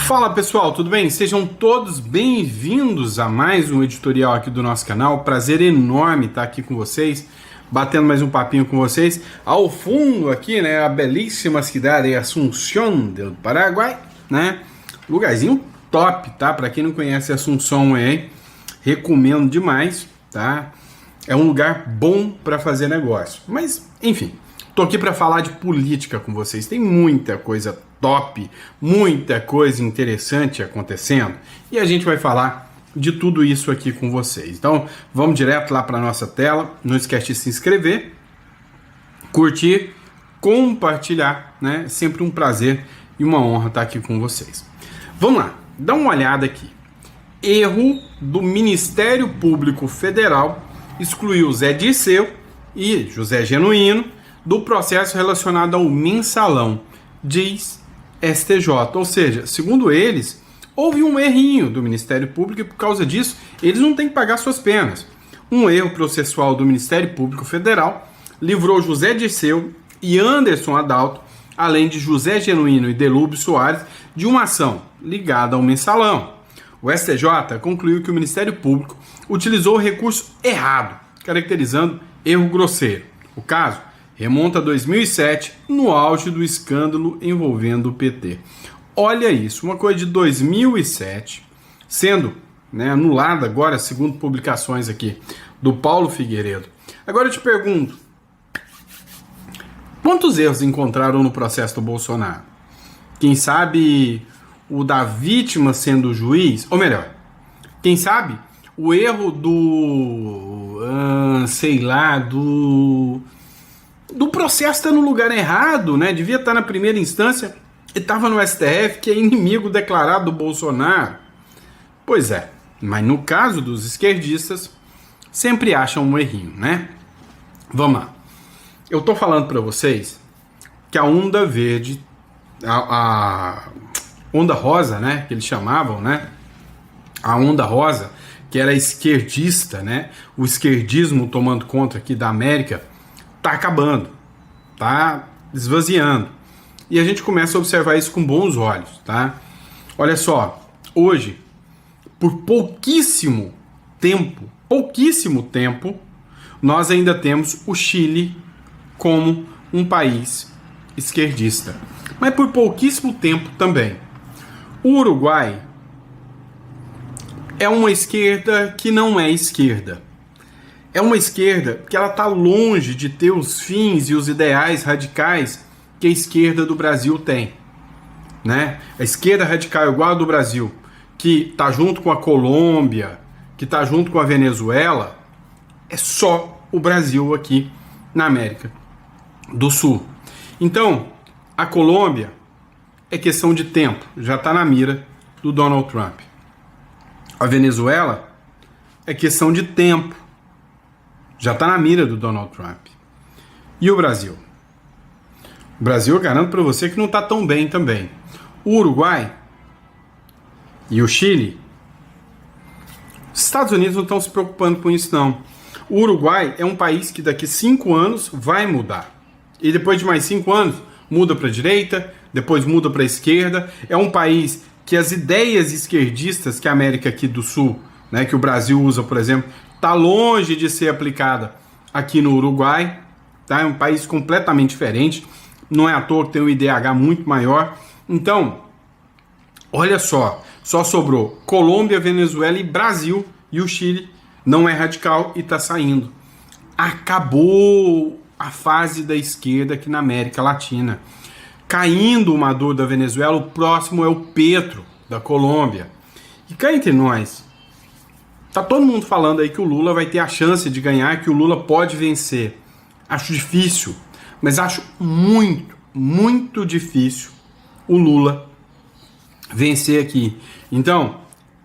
Fala pessoal, tudo bem? Sejam todos bem-vindos a mais um editorial aqui do nosso canal. Prazer enorme estar aqui com vocês, batendo mais um papinho com vocês. Ao fundo aqui, né, a belíssima cidade de Assunción do Paraguai, né? Lugarzinho top, tá? Para quem não conhece Assunção aí, recomendo demais, tá? É um lugar bom para fazer negócio. Mas, enfim, tô aqui para falar de política com vocês. Tem muita coisa top, muita coisa interessante acontecendo e a gente vai falar de tudo isso aqui com vocês. Então, vamos direto lá para nossa tela. Não esquece de se inscrever, curtir, compartilhar, né? Sempre um prazer e uma honra estar aqui com vocês. Vamos lá, dá uma olhada aqui. Erro do Ministério Público Federal excluiu Zé Dirceu e José Genuíno do processo relacionado ao mensalão, diz STJ. Ou seja, segundo eles, houve um errinho do Ministério Público e por causa disso eles não têm que pagar suas penas. Um erro processual do Ministério Público Federal livrou José Dirceu e Anderson Adalto, além de José Genuíno e Delúbio Soares, de uma ação ligada ao mensalão. O STJ concluiu que o Ministério Público utilizou o recurso errado, caracterizando erro grosseiro. O caso remonta a 2007, no auge do escândalo envolvendo o PT. Olha isso, uma coisa de 2007, sendo, né, anulada agora, segundo publicações aqui do Paulo Figueiredo. Agora eu te pergunto, quantos erros encontraram no processo do Bolsonaro? Quem sabe o da vítima sendo o juiz? Ou melhor, quem sabe o erro do processo está no lugar errado, né? Devia estar na primeira instância e estava no STF, que é inimigo declarado do Bolsonaro. Pois é, mas no caso dos esquerdistas, sempre acham um errinho, né? Vamos lá. Eu tô falando para vocês que a onda verde, a onda rosa, né? Que eles chamavam, né? A onda rosa, que era esquerdista, né? O esquerdismo tomando conta aqui da América, tá acabando, tá esvaziando. E a gente começa a observar isso com bons olhos, tá? Olha só, hoje, por pouquíssimo tempo, nós ainda temos o Chile como um país esquerdista. Mas por pouquíssimo tempo também. O Uruguai é uma esquerda que não é esquerda. É uma esquerda que ela está longe de ter os fins e os ideais radicais que a esquerda do Brasil tem, né? A esquerda radical igual a do Brasil, que está junto com a Colômbia, que está junto com a Venezuela, é só o Brasil aqui na América do Sul. Então, a Colômbia é questão de tempo, já está na mira do Donald Trump. A Venezuela é questão de tempo, já está na mira do Donald Trump. E o Brasil? O Brasil, eu garanto para você que não está tão bem também. O Uruguai e o Chile, os Estados Unidos não estão se preocupando com isso, não. O Uruguai é um país que daqui 5 anos vai mudar. E depois de mais 5 anos, muda para a direita, depois muda para a esquerda. É um país que as ideias esquerdistas que a América aqui do Sul, né, que o Brasil usa, por exemplo, está longe de ser aplicada aqui no Uruguai, tá? É um país completamente diferente, não é à toa que tem um IDH muito maior. Então, olha só sobrou Colômbia, Venezuela e Brasil, e o Chile não é radical e está saindo. Acabou a fase da esquerda aqui na América Latina. Caindo o Maduro da Venezuela, o próximo é o Petro da Colômbia. E cá entre nós, tá todo mundo falando aí que o Lula vai ter a chance de ganhar, que o Lula pode vencer. Acho difícil, mas acho muito difícil o Lula vencer aqui. Então,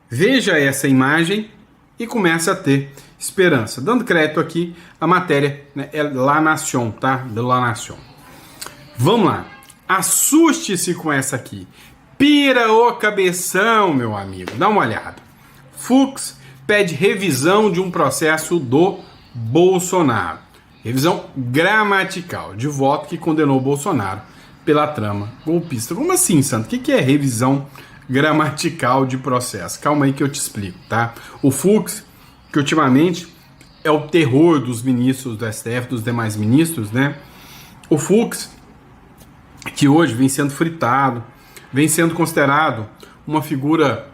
veja essa imagem e comece a ter esperança. Dando crédito aqui, a matéria, né, é La Nación, tá? De La Nación. Vamos lá. Assuste-se com essa aqui. Pira o cabeção, meu amigo. Dá uma olhada. Fux pede revisão de um processo do Bolsonaro. Revisão gramatical de voto que condenou Bolsonaro pela trama golpista. Como assim, Santo? O que é revisão gramatical de processo. Calma aí que eu te explico, tá? O Fux, que ultimamente é o terror dos ministros do STF, dos demais ministros, né? O Fux, que hoje vem sendo fritado, vem sendo considerado uma figura,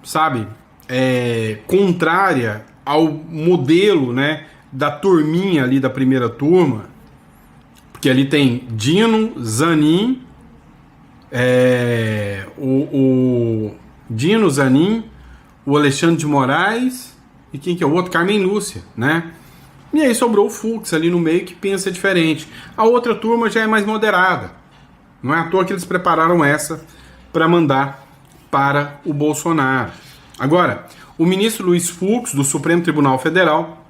sabe, contrária ao modelo, né, da turminha ali da primeira turma, porque ali tem Dino, Zanin, Dino, Zanin, o Alexandre de Moraes e quem que é o outro? Carmen Lúcia, né? E aí sobrou o Fux ali no meio que pensa diferente. A outra turma já é mais moderada. Não é à toa que eles prepararam essa para mandar para o Bolsonaro. Agora, o ministro Luiz Fux, do Supremo Tribunal Federal,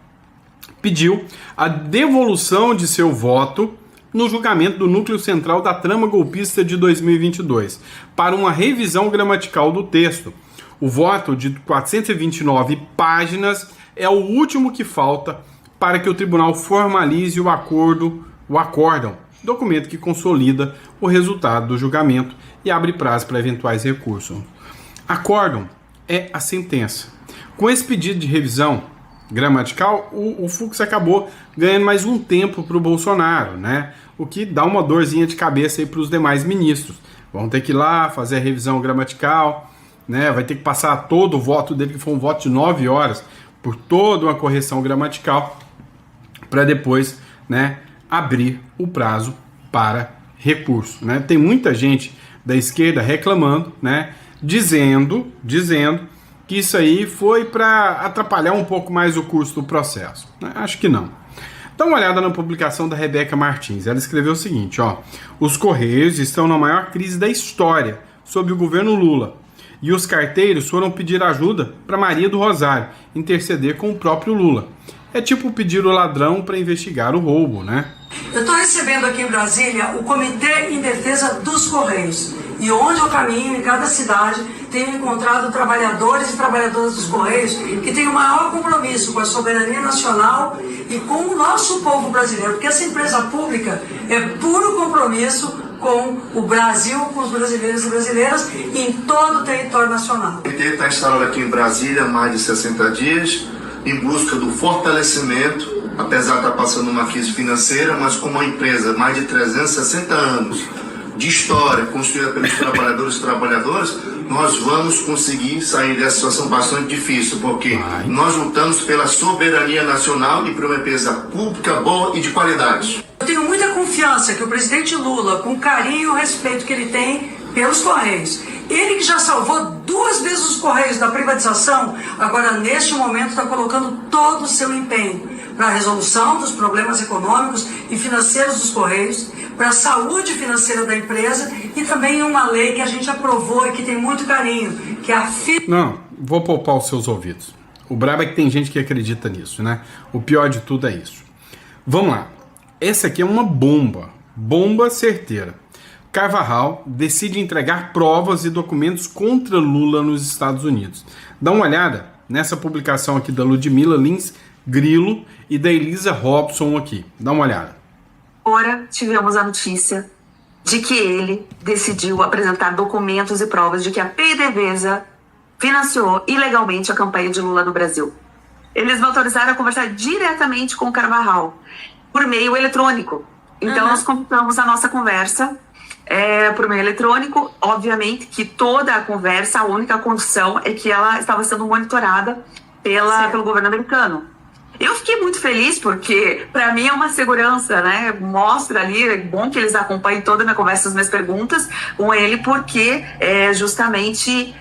pediu a devolução de seu voto no julgamento do núcleo central da trama golpista de 2022, para uma revisão gramatical do texto. O voto de 429 páginas é o último que falta para que o tribunal formalize o acórdão, documento que consolida o resultado do julgamento e abre prazo para eventuais recursos. Acórdão é a sentença. Com esse pedido de revisão gramatical, o Fux acabou ganhando mais um tempo para o Bolsonaro, né? O que dá uma dorzinha de cabeça aí para os demais ministros. Vão ter que ir lá fazer a revisão gramatical, né? Vai ter que passar todo o voto dele, que foi um voto de 9 horas, por toda uma correção gramatical, para depois, né, abrir o prazo para recurso, né? Tem muita gente da esquerda reclamando, né, dizendo que isso aí foi para atrapalhar um pouco mais o curso do processo. Acho que não. Dá uma olhada na publicação da Rebeca Martins. Ela escreveu o seguinte, ó: os Correios estão na maior crise da história sob o governo Lula. E os carteiros foram pedir ajuda para Maria do Rosário interceder com o próprio Lula. É tipo pedir o ladrão para investigar o roubo, né? Eu estou recebendo aqui em Brasília o Comitê em Defesa dos Correios. E onde eu caminho, em cada cidade, tenho encontrado trabalhadores e trabalhadoras dos Correios que têm o maior compromisso com a soberania nacional e com o nosso povo brasileiro. Porque essa empresa pública é puro compromisso com o Brasil, com os brasileiros e brasileiras em todo o território nacional. O comitê está instalado aqui em Brasília há mais de 60 dias, em busca do fortalecimento, apesar de estar passando uma crise financeira, mas como uma empresa mais de 360 anos de história construída pelos trabalhadores e trabalhadoras, nós vamos conseguir sair dessa situação bastante difícil, porque nós lutamos pela soberania nacional e por uma empresa pública boa e de qualidade. Eu tenho muita confiança que o presidente Lula, com o carinho e o respeito que ele tem pelos Correios, ele que já salvou 2 vezes os Correios da privatização, agora neste momento está colocando todo o seu empenho para a resolução dos problemas econômicos e financeiros dos Correios, para a saúde financeira da empresa e também uma lei que a gente aprovou e que tem muito carinho, que é a Não, vou poupar os seus ouvidos. O brabo é que tem gente que acredita nisso, né? O pior de tudo é isso. Vamos lá. Essa aqui é uma bomba certeira. Carvajal decide entregar provas e documentos contra Lula nos Estados Unidos. Dá uma olhada nessa publicação aqui da Ludmila Lins Grilo e da Elisa Robson aqui. Dá uma olhada. Agora tivemos a notícia de que ele decidiu apresentar documentos e provas de que a PDVSA financiou ilegalmente a campanha de Lula no Brasil. Eles me autorizaram a conversar diretamente com o Carvajal por meio eletrônico. Então nós começamos a nossa conversa por meio eletrônico. Obviamente que toda a conversa, a única condição é que ela estava sendo monitorada pelo governo americano. Eu fiquei muito feliz porque, para mim, é uma segurança, né? Mostra ali, é bom que eles acompanhem toda a minha conversa, as minhas perguntas com ele, porque justamente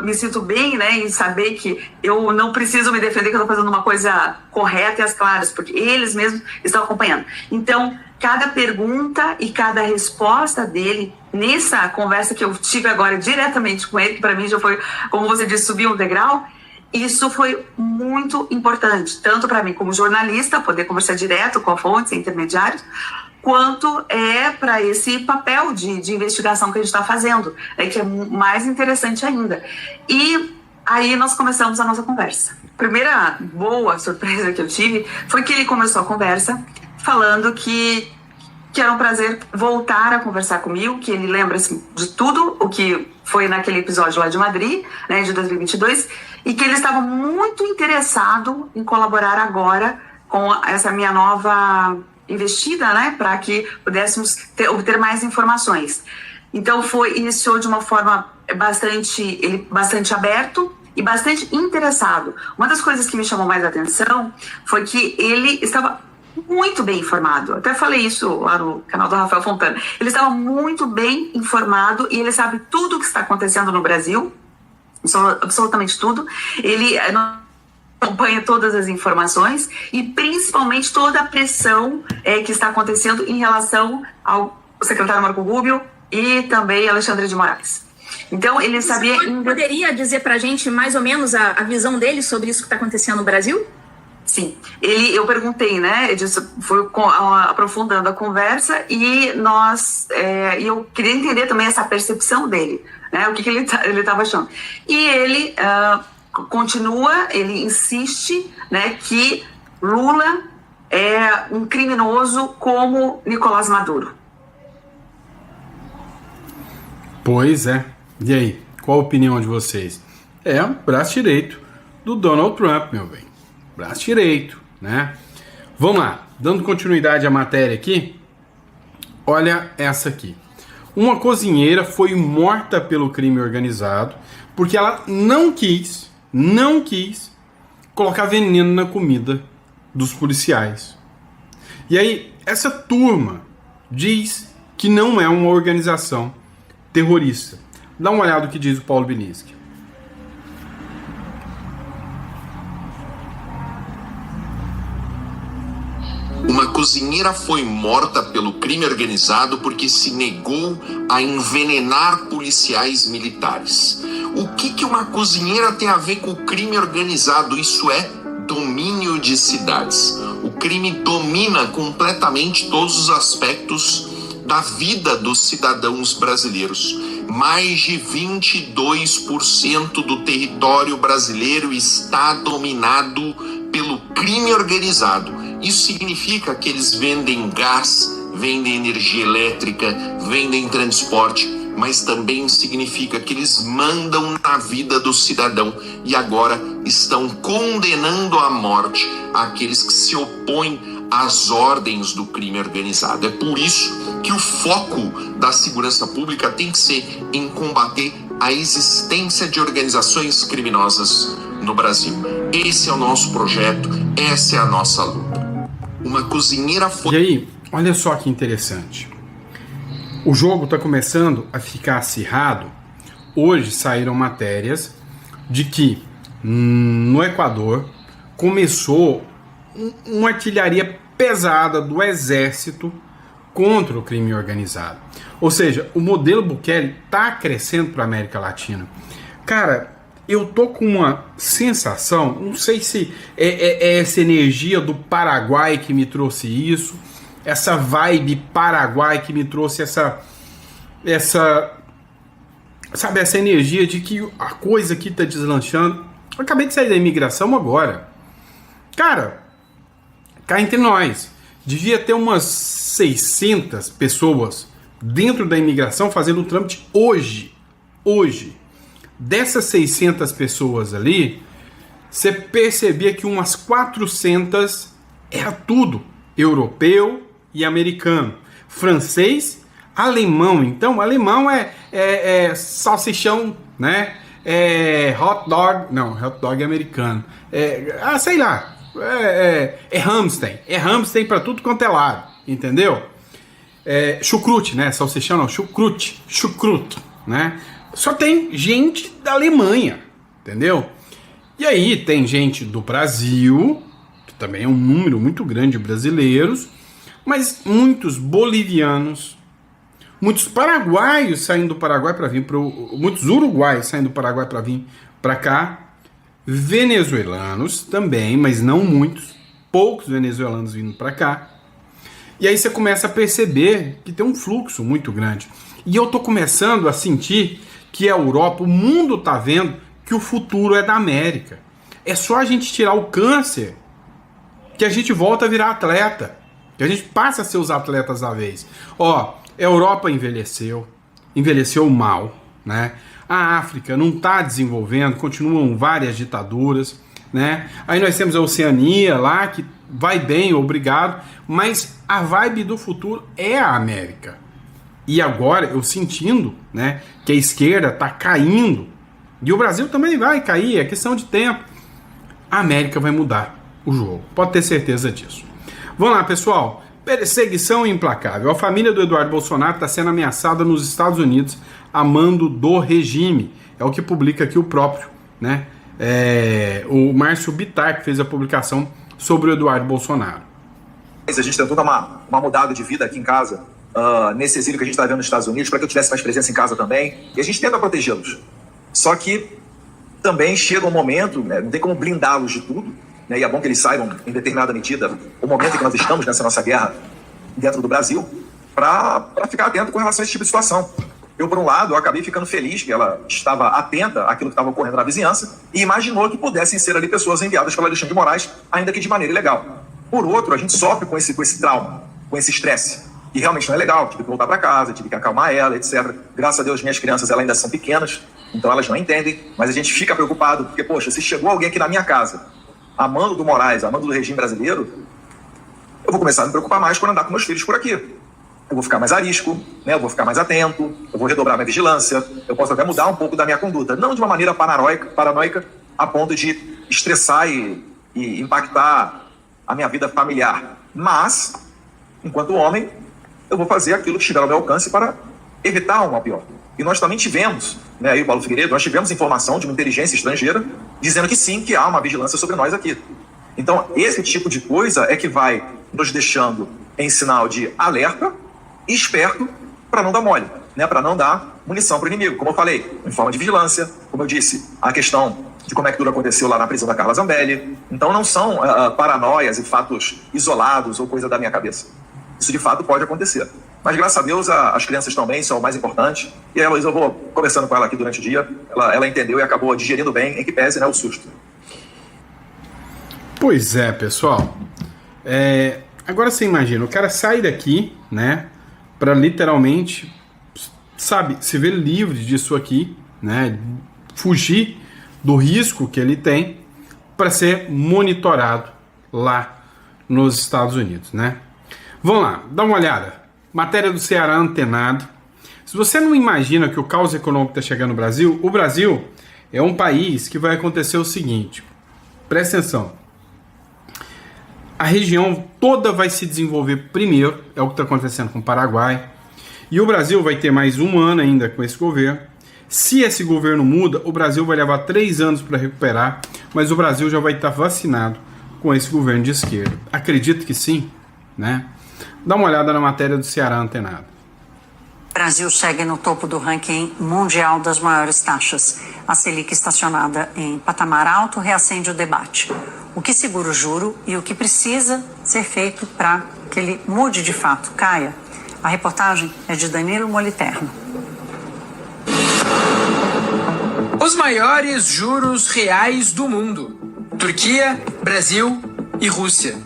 me sinto bem, né? Em saber que eu não preciso me defender, que eu estou fazendo uma coisa correta e às claras, porque eles mesmos estão acompanhando. Então, cada pergunta e cada resposta dele nessa conversa que eu tive agora diretamente com ele, que para mim já foi, como você disse, subir um degrau. Isso foi muito importante, tanto para mim como jornalista, poder conversar direto com a fonte, intermediários, quanto para esse papel de investigação que a gente está fazendo, que é mais interessante ainda. E aí nós começamos a nossa conversa. A primeira boa surpresa que eu tive foi que ele começou a conversa falando que era um prazer voltar a conversar comigo, que ele lembra assim, de tudo o que foi naquele episódio lá de Madrid, né, de 2022, e que ele estava muito interessado em colaborar agora com essa minha nova investida, né, para que pudéssemos obter mais informações. Então iniciou de uma forma bastante aberto e bastante interessado. Uma das coisas que me chamou mais a atenção foi que ele estava muito bem informado. Até falei isso lá no canal do Rafael Fontana. Ele estava muito bem informado e ele sabe tudo o que está acontecendo no Brasil, absolutamente tudo. Ele acompanha todas as informações e principalmente toda a pressão que está acontecendo em relação ao secretário Marco Rubio e também Alexandre de Moraes. Então, ele sabia... Você poderia dizer pra gente mais ou menos a visão dele sobre isso que está acontecendo no Brasil? Sim. Eu perguntei, né? Foi aprofundando a conversa e eu queria entender também essa percepção dele, né? O que ele estava achando. E ele continua, ele insiste, né, que Lula é um criminoso como Nicolás Maduro. Pois é. E aí, qual a opinião de vocês? É o braço direito do Donald Trump, meu bem. Braço direito, né? Vamos lá, dando continuidade à matéria aqui. Olha essa aqui. Uma cozinheira foi morta pelo crime organizado porque ela não quis colocar veneno na comida dos policiais. E aí, essa turma diz que não é uma organização terrorista. Dá uma olhada no que diz o Paulo Bilinski. Uma cozinheira foi morta pelo crime organizado porque se negou a envenenar policiais militares. O que uma cozinheira tem a ver com o crime organizado? Isso é domínio de cidades. O crime domina completamente todos os aspectos da vida dos cidadãos brasileiros. Mais de 22% do território brasileiro está dominado pelo crime organizado. Isso significa que eles vendem gás, vendem energia elétrica, vendem transporte, mas também significa que eles mandam na vida do cidadão e agora estão condenando à morte aqueles que se opõem às ordens do crime organizado. É por isso que o foco da segurança pública tem que ser em combater a existência de organizações criminosas no Brasil. Esse é o nosso projeto, essa é a nossa luta. Uma cozinheira foi... E aí, olha só que interessante. O jogo está começando a ficar acirrado. Hoje saíram matérias de que no Equador começou uma artilharia pesada do exército contra o crime organizado. Ou seja, o modelo Bukele está crescendo para a América Latina. Cara, eu tô com uma sensação, não sei se é essa energia do Paraguai que me trouxe isso, essa vibe Paraguai que me trouxe essa energia de que a coisa aqui tá deslanchando. Eu acabei de sair da imigração agora. Cara, cá entre nós, devia ter umas 600 pessoas dentro da imigração fazendo o trâmite hoje. Dessas 600 pessoas ali, você percebia que umas 400 era tudo europeu e americano. Francês, alemão. Então, alemão é salsichão, né? Hot dog. Não, hot dog é americano. Sei lá. É Hamstein. É Hamstein pra tudo quanto é lado. Entendeu? Chucrute, né? Salsichão não. Chucrute, né? Só tem gente da Alemanha, entendeu? E aí tem gente do Brasil, que também é um número muito grande de brasileiros, mas muitos bolivianos, muitos paraguaios saindo do Paraguai para vir muitos uruguaios saindo do Paraguai para vir para cá, venezuelanos também, mas não muitos, poucos venezuelanos vindo para cá. E aí você começa a perceber que tem um fluxo muito grande. E eu tô começando a sentir que a Europa, o mundo tá vendo que o futuro é da América. É só a gente tirar o câncer que a gente volta a virar atleta. Que a gente passa a ser os atletas da vez. Ó, a Europa envelheceu mal, né? A África não está desenvolvendo, continuam várias ditaduras, né? Aí nós temos a Oceania lá, que vai bem, obrigado, mas a vibe do futuro é a América. E agora eu sentindo, né, que a esquerda está caindo, e o Brasil também vai cair, é questão de tempo. A América vai mudar o jogo, pode ter certeza disso. Vamos lá, pessoal. Perseguição implacável. A família do Eduardo Bolsonaro está sendo ameaçada nos Estados Unidos a mando do regime. É o que publica aqui o próprio, né? O Márcio Bittar, que fez a publicação sobre o Eduardo Bolsonaro. A gente tentou dar uma mudada de vida aqui em casa, nesse exílio que a gente está vendo nos Estados Unidos, para que eu tivesse mais presença em casa também. E a gente tenta protegê-los. Só que também chega um momento, né, não tem como blindá-los de tudo, né, e é bom que eles saibam, em determinada medida, o momento em que nós estamos nessa nossa guerra dentro do Brasil, para ficar atento com relação a esse tipo de situação. Eu, por um lado, eu acabei ficando feliz que ela estava atenta àquilo que estava ocorrendo na vizinhança e imaginou que pudessem ser ali pessoas enviadas pelo Alexandre de Moraes, ainda que de maneira ilegal. Por outro, a gente sofre com esse trauma, com esse estresse, que realmente não é legal. Tive que voltar para casa, tive que acalmar ela, etc. Graças a Deus, minhas crianças elas ainda são pequenas, então elas não entendem, mas a gente fica preocupado, porque, poxa, se chegou alguém aqui na minha casa, amando do Moraes, amando do regime brasileiro, eu vou começar a me preocupar mais quando andar com meus filhos por aqui. Eu vou ficar mais arisco, né? Eu vou ficar mais atento, eu vou redobrar minha vigilância, eu posso até mudar um pouco da minha conduta, não de uma maneira paranoica a ponto de estressar e impactar a minha vida familiar. Mas, enquanto homem, eu vou fazer aquilo que estiver ao meu alcance para evitar um mal pior. E nós também tivemos, né, aí o Paulo Figueiredo, nós tivemos informação de uma inteligência estrangeira dizendo que sim, que há uma vigilância sobre nós aqui. Então, esse tipo de coisa é que vai nos deixando em sinal de alerta e esperto para não dar mole, né, para não dar munição para o inimigo. Como eu falei, em forma de vigilância, como eu disse, a questão de como é que tudo aconteceu lá na prisão da Carla Zambelli. Então, não são paranoias e fatos isolados ou coisa da minha cabeça. Isso, de fato, pode acontecer. Mas, graças a Deus, as crianças estão bem, isso é o mais importante. E a Heloísa, eu vou conversando com ela aqui durante o dia, ela entendeu e acabou digerindo bem, em que pese, né, o susto. Pois é, pessoal. Agora você imagina, o cara sai daqui, né, para literalmente, sabe, se ver livre disso aqui, né, fugir do risco que ele tem para ser monitorado lá nos Estados Unidos, né? Vamos lá, dá uma olhada. Matéria do Ceará Antenado. Se você não imagina que o caos econômico está chegando no Brasil, o Brasil é um país que vai acontecer o seguinte. Presta atenção. A região toda vai se desenvolver primeiro, é o que está acontecendo com o Paraguai. E o Brasil vai ter mais um ano ainda com esse governo. Se esse governo muda, o Brasil vai levar 3 anos para recuperar, mas o Brasil já vai estar vacinado com esse governo de esquerda. Acredito que sim, né? Dá uma olhada na matéria do Ceará Antenado. O Brasil segue no topo do ranking mundial das maiores taxas. A Selic estacionada em patamar alto reacende o debate. O que segura o juro e o que precisa ser feito para que ele mude de fato, caia? A reportagem é de Danilo Moliterno. Os maiores juros reais do mundo: Turquia, Brasil e Rússia.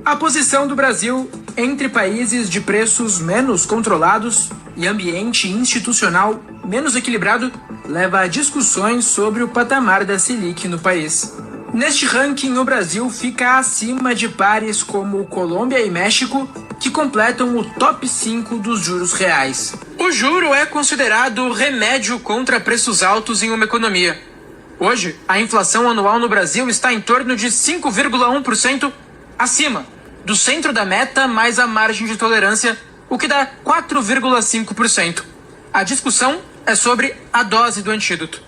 A posição do Brasil entre países de preços menos controlados e ambiente institucional menos equilibrado leva a discussões sobre o patamar da Selic no país. Neste ranking, o Brasil fica acima de pares como Colômbia e México, que completam o top 5 dos juros reais. O juro é considerado remédio contra preços altos em uma economia. Hoje, a inflação anual no Brasil está em torno de 5,1% acima do centro da meta mais a margem de tolerância, o que dá 4,5%. A discussão é sobre a dose do antídoto.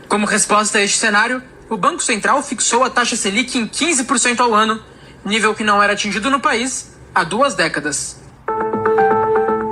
Como resposta a este cenário, o Banco Central fixou a taxa Selic em 15% ao ano, nível que não era atingido no país há 2 décadas.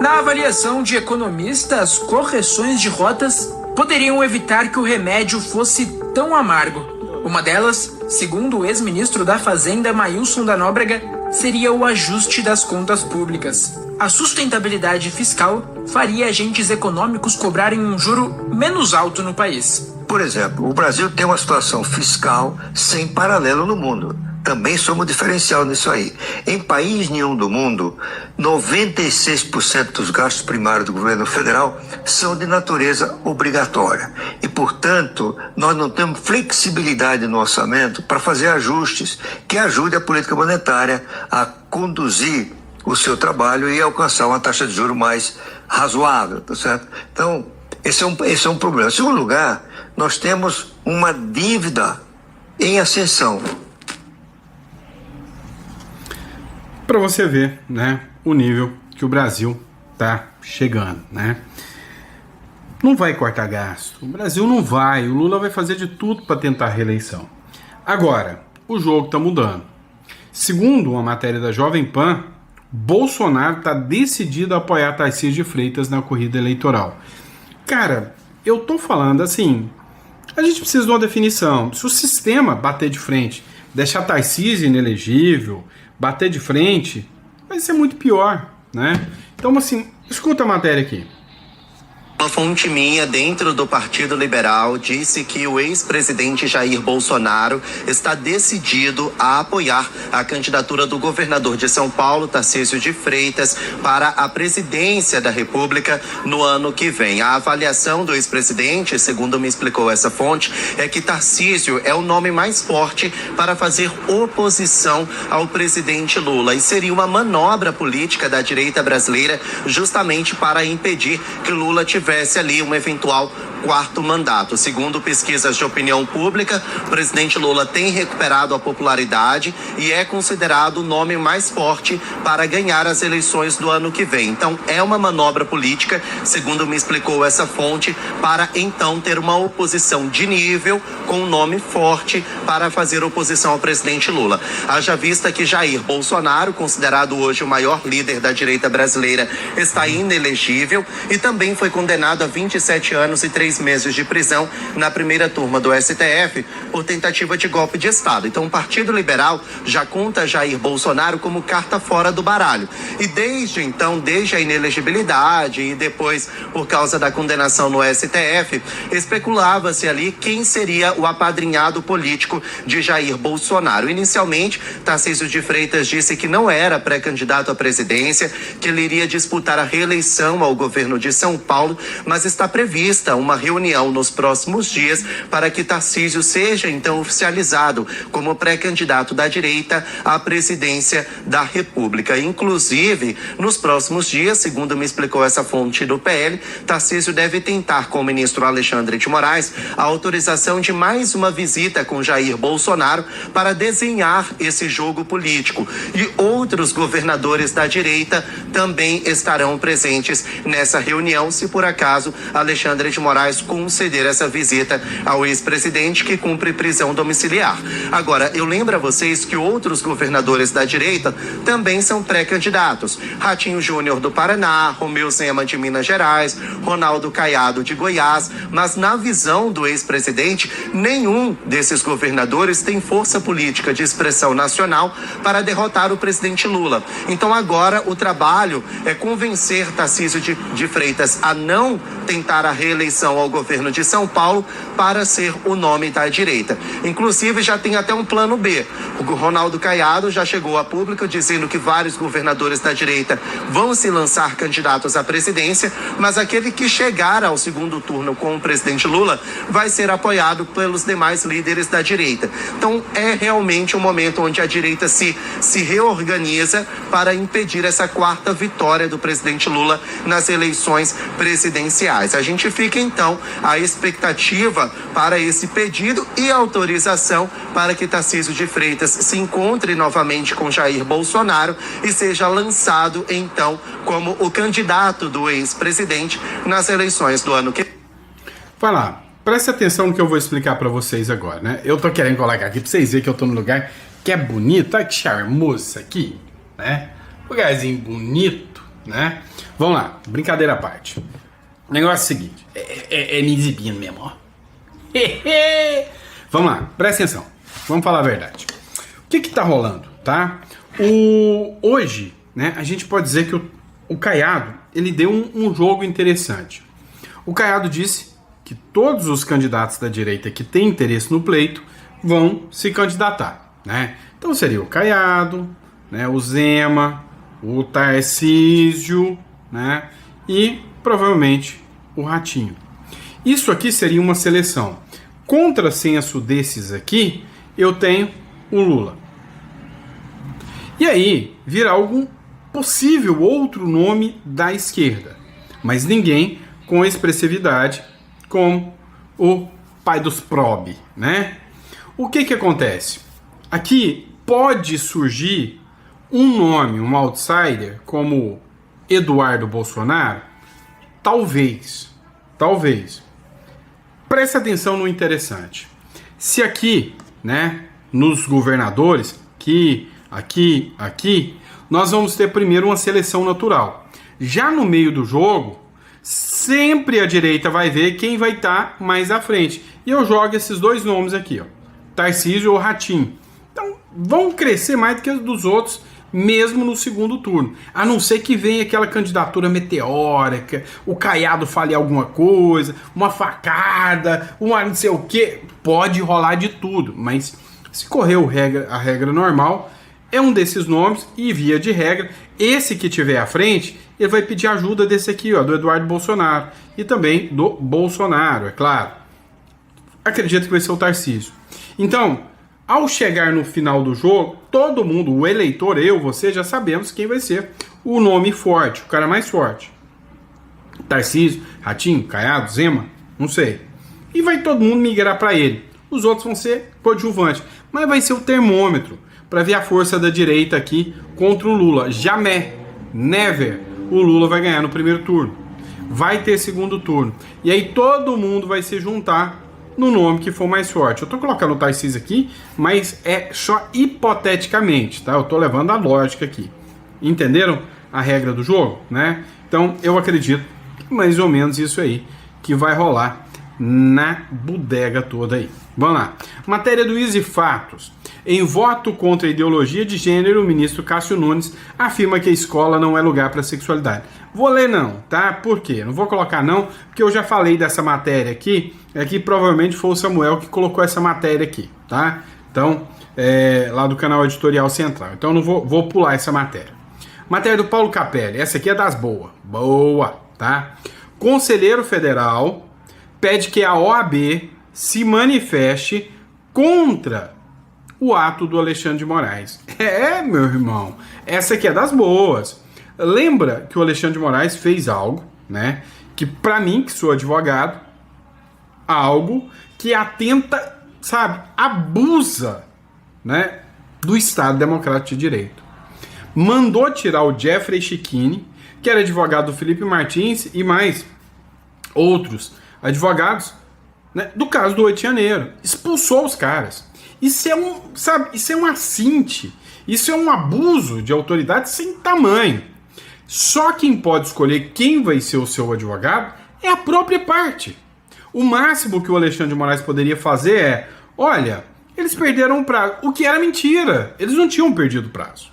Na avaliação de economistas, correções de rotas poderiam evitar que o remédio fosse tão amargo. Uma delas, segundo o ex-ministro da Fazenda Mailson da Nóbrega, seria o ajuste das contas públicas. A sustentabilidade fiscal faria agentes econômicos cobrarem um juro menos alto no país. Por exemplo, o Brasil tem uma situação fiscal sem paralelo no mundo. também somos diferencial nisso aí. Em país nenhum do mundo, 96% dos gastos primários do governo federal são de natureza obrigatória. E, portanto, nós não temos flexibilidade no orçamento para fazer ajustes que ajudem a política monetária a conduzir o seu trabalho e alcançar uma taxa de juros mais razoável, tá certo? Então, esse é um problema. Em segundo lugar, nós temos uma dívida em ascensão. Para você ver, né, o nível que o Brasil tá chegando, né? Não vai cortar gasto. O Brasil não vai. O Lula vai fazer de tudo para tentar a reeleição. Agora, o jogo tá mudando. Segundo uma matéria da Jovem Pan, Bolsonaro tá decidido a apoiar Tarcísio de Freitas na corrida eleitoral. Cara, eu tô falando assim, a gente precisa de uma definição. Se o sistema bater de frente, deixar Tarcísio inelegível, bater de frente, vai ser muito pior, né? Então, assim, escuta a matéria aqui. Uma fonte minha dentro do Partido Liberal disse que o ex-presidente Jair Bolsonaro está decidido a apoiar a candidatura do governador de São Paulo, Tarcísio de Freitas, para a presidência da República no ano que vem. A avaliação do ex-presidente, segundo me explicou essa fonte, é que Tarcísio é o nome mais forte para fazer oposição ao presidente Lula e seria uma manobra política da direita brasileira justamente para impedir que Lula tivesse ali um eventual quarto mandato. Segundo pesquisas de opinião pública, o presidente Lula tem recuperado a popularidade e é considerado o nome mais forte para ganhar as eleições do ano que vem. Então, é uma manobra política, segundo me explicou essa fonte, para então ter uma oposição de nível com um nome forte para fazer oposição ao presidente Lula. Haja vista que Jair Bolsonaro, considerado hoje o maior líder da direita brasileira, está inelegível e também foi condenado a 27 anos e 3 meses de prisão na primeira turma do STF por tentativa de golpe de Estado. Então, o Partido Liberal já conta Jair Bolsonaro como carta fora do baralho. E desde então, desde a inelegibilidade e depois por causa da condenação no STF, especulava-se ali quem seria o apadrinhado político de Jair Bolsonaro. Inicialmente, Tarcísio de Freitas disse que não era pré-candidato à presidência, que ele iria disputar a reeleição ao governo de São Paulo, mas está prevista uma reunião nos próximos dias para que Tarcísio seja então oficializado como pré-candidato da direita à presidência da República. Inclusive, nos próximos dias, segundo me explicou essa fonte do PL, Tarcísio deve tentar com o ministro Alexandre de Moraes a autorização de mais uma visita com Jair Bolsonaro para desenhar esse jogo político. E outros governadores da direita também estarão presentes nessa reunião, se por acaso Alexandre de Moraes conceder essa visita ao ex-presidente que cumpre prisão domiciliar. Agora, eu lembro a vocês que outros governadores da direita também são pré-candidatos. Ratinho Júnior do Paraná, Romeu Zema de Minas Gerais, Ronaldo Caiado de Goiás, mas na visão do ex-presidente, nenhum desses governadores tem força política de expressão nacional para derrotar o presidente Lula. Então agora o trabalho é convencer Tarcísio de Freitas a não tentar a reeleição ao governo de São Paulo para ser o nome da direita. Inclusive já tem até um plano B. O Ronaldo Caiado já chegou a público dizendo que vários governadores da direita vão se lançar candidatos à presidência, mas aquele que chegar ao segundo turno com o presidente Lula vai ser apoiado pelos demais líderes da direita. Então é realmente um momento onde a direita se reorganiza para impedir essa quarta vitória do presidente Lula nas eleições presidenciais. A gente fica então à expectativa para esse pedido e autorização para que Tarcísio de Freitas se encontre novamente com Jair Bolsonaro e seja lançado então como o candidato do ex-presidente nas eleições do ano que vem. Vai lá, preste atenção no que eu vou explicar para vocês agora, né? Eu tô querendo colocar aqui pra vocês verem que eu tô num lugar que é bonito, olha que charmoso aqui, né? Lugarzinho bonito, né? Vamos lá, brincadeira à parte. O negócio é o seguinte, é me exibindo mesmo, ó. Vamos lá, presta atenção, vamos falar a verdade. O que tá rolando, tá? Hoje, né, a gente pode dizer que o Caiado, ele deu um jogo interessante. O Caiado disse que todos os candidatos da direita que têm interesse no pleito vão se candidatar, né? Então seria o Caiado, né, o Zema, o Tarcísio, né, e provavelmente o Ratinho. Isso aqui seria uma seleção. Contrassenso desses aqui, eu tenho o Lula. E aí vira algum possível outro nome da esquerda, mas ninguém com expressividade como o pai dos prob, né? O que que acontece? Aqui pode surgir um nome, um outsider, como Eduardo Bolsonaro? Talvez. Presta atenção no interessante. Se aqui, né, nos governadores, aqui, nós vamos ter primeiro uma seleção natural. Já no meio do jogo, sempre a direita vai ver quem vai estar mais à frente. E eu jogo esses dois nomes aqui, ó, Tarcísio ou Ratinho. Então, vão crescer mais do que os dos outros, mesmo no segundo turno. A não ser que venha aquela candidatura meteórica, o Caiado fale alguma coisa, uma facada, uma não sei o quê. Pode rolar de tudo, mas se correr a regra normal, é um desses nomes e, via de regra, esse que tiver à frente, ele vai pedir ajuda desse aqui, ó, do Eduardo Bolsonaro. E também do Bolsonaro, é claro. Acredito que vai ser o Tarcísio. Então, ao chegar no final do jogo, todo mundo, o eleitor, eu, você, já sabemos quem vai ser o nome forte, o cara mais forte. Tarcísio, Ratinho, Caiado, Zema, não sei. E vai todo mundo migrar para ele. Os outros vão ser coadjuvantes, mas vai ser o termômetro para ver a força da direita aqui contra o Lula. Jamais, never, o Lula vai ganhar no primeiro turno. Vai ter segundo turno. E aí todo mundo vai se juntar no nome que for mais forte. Eu tô colocando o Tarcísio aqui, mas é só hipoteticamente, tá? Eu tô levando a lógica aqui. Entenderam a regra do jogo, né? Então eu acredito que mais ou menos isso aí que vai rolar na bodega toda aí. Vamos lá. Matéria do Easy Fatos. Em voto contra a ideologia de gênero, o ministro Cássio Nunes afirma que a escola não é lugar para sexualidade. Vou ler não, tá? Por quê? Não vou colocar não, porque eu já falei dessa matéria aqui, que provavelmente foi o Samuel que colocou essa matéria aqui, tá? Então, lá do canal Editorial Central. Então eu não vou pular essa matéria. Matéria do Paulo Capelli, essa aqui é das boas. Boa, tá? Conselheiro federal pede que a OAB se manifeste contra o ato do Alexandre de Moraes. Meu irmão, essa aqui é das boas. Lembra que o Alexandre de Moraes fez algo, né, que pra mim, que sou advogado, algo que atenta, sabe, abusa, né, do Estado Democrático de Direito. Mandou tirar o Jeffrey Chikini, que era advogado do Felipe Martins e mais outros advogados, né, do caso do 8 de janeiro. Expulsou os caras. Isso é um assinte, isso é um abuso de autoridade sem tamanho. Só quem pode escolher quem vai ser o seu advogado é a própria parte. O máximo que o Alexandre de Moraes poderia fazer é, olha, eles perderam o prazo, o que era mentira, eles não tinham perdido o prazo.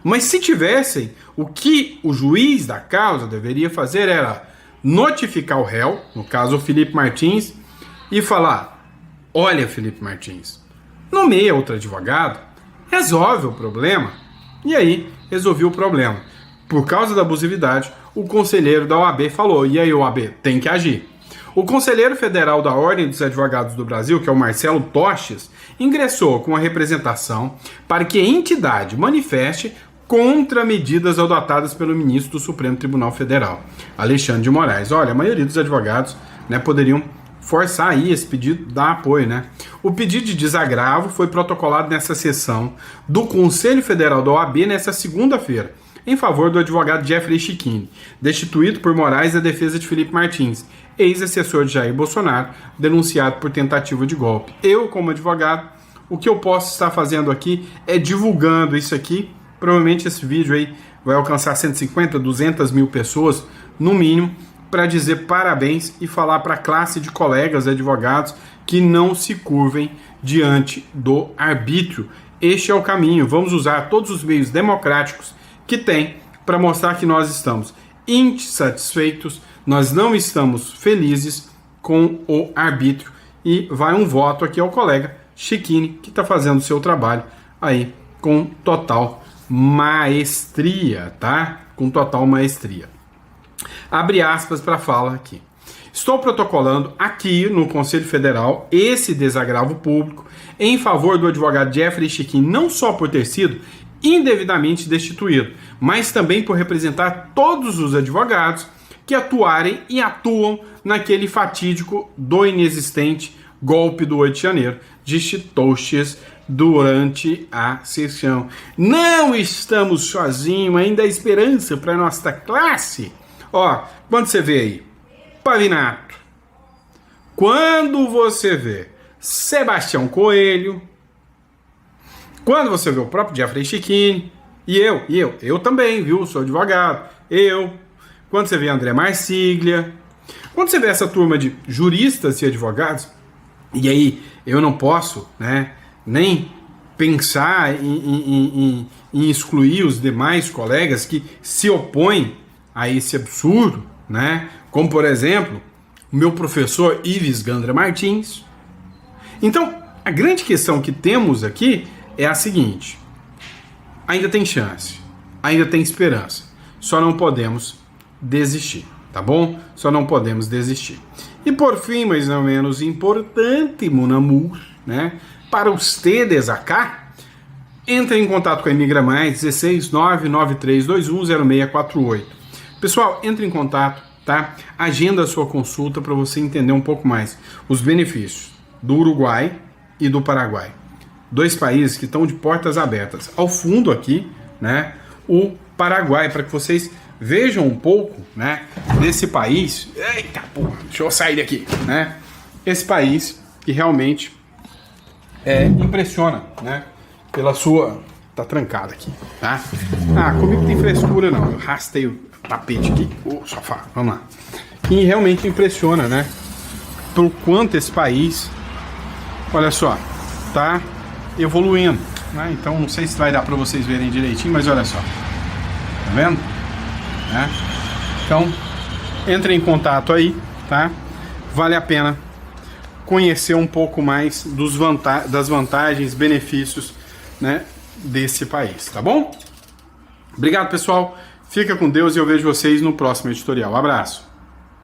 Mas se tivessem, o que o juiz da causa deveria fazer era notificar o réu, no caso o Felipe Martins, e falar, olha, Felipe Martins, nomeia outro advogado, resolve o problema. E aí, resolveu o problema. Por causa da abusividade, o conselheiro da OAB falou, e aí, OAB, tem que agir. O conselheiro federal da Ordem dos Advogados do Brasil, que é o Marcelo Toches, ingressou com a representação para que a entidade manifeste contra medidas adotadas pelo ministro do Supremo Tribunal Federal, Alexandre de Moraes. Olha, a maioria dos advogados, né, poderiam forçar aí esse pedido, dar apoio, né? O pedido de desagravo foi protocolado nessa sessão do Conselho Federal da OAB nessa segunda-feira, em favor do advogado Jeffrey Chikini, destituído por Moraes da defesa de Felipe Martins, ex-assessor de Jair Bolsonaro, denunciado por tentativa de golpe. Eu, como advogado, o que eu posso estar fazendo aqui é divulgando isso aqui. Provavelmente esse vídeo aí vai alcançar 150, 200 mil pessoas, no mínimo, para dizer parabéns e falar para a classe de colegas advogados que não se curvem diante do arbítrio. Este é o caminho. Vamos usar todos os meios democráticos que tem para mostrar que nós estamos insatisfeitos, nós não estamos felizes com o arbítrio. E vai um voto aqui ao colega Chikini, que está fazendo o seu trabalho aí com total maestria, tá? Com total maestria. Abre aspas para a fala aqui. Estou protocolando aqui no Conselho Federal esse desagravo público em favor do advogado Jeffrey Chiquin, não só por ter sido indevidamente destituído, mas também por representar todos os advogados que atuarem e atuam naquele fatídico do inexistente golpe do 8 de janeiro de chitoches durante a sessão. Não estamos sozinhos, ainda há esperança para nossa classe. Ó, quando você vê aí Pavinato, quando você vê Sebastião Coelho, quando você vê o próprio Jeffrey Chiquin, e eu também, viu? Sou advogado, quando você vê André Marsiglia, quando você vê essa turma de juristas e advogados, e aí eu não posso, né, nem pensar em excluir os demais colegas que se opõem a esse absurdo, né, como por exemplo, o meu professor Ives Gandra Martins. Então, a grande questão que temos aqui é a seguinte: ainda tem chance, ainda tem esperança, só não podemos desistir, tá bom? Só não podemos desistir. E por fim, mas não menos importante, mon amour, né? Para ustedes acá, entre em contato com a Imigra Mais, 16 99321 0648. Pessoal, entre em contato, tá? Agenda a sua consulta para você entender um pouco mais os benefícios do Uruguai e do Paraguai. Dois países que estão de portas abertas. Ao fundo aqui, né, o Paraguai, para que vocês vejam um pouco, né, desse país. Eita porra, deixa eu sair daqui, né? Esse país que realmente impressiona, né, pela sua... Tá trancado aqui, tá? Ah, comigo tem frescura não, eu rastei o tapete aqui, o sofá, vamos lá. Que realmente impressiona, né, por quanto esse país, olha só, tá evoluindo, né? Então não sei se vai dar para vocês verem direitinho, mas olha só, tá vendo? Né? Então entre em contato aí, tá? Vale a pena conhecer um pouco mais das vantagens, benefícios, né, desse país, tá bom? Obrigado, pessoal, fica com Deus e eu vejo vocês no próximo editorial. Abraço.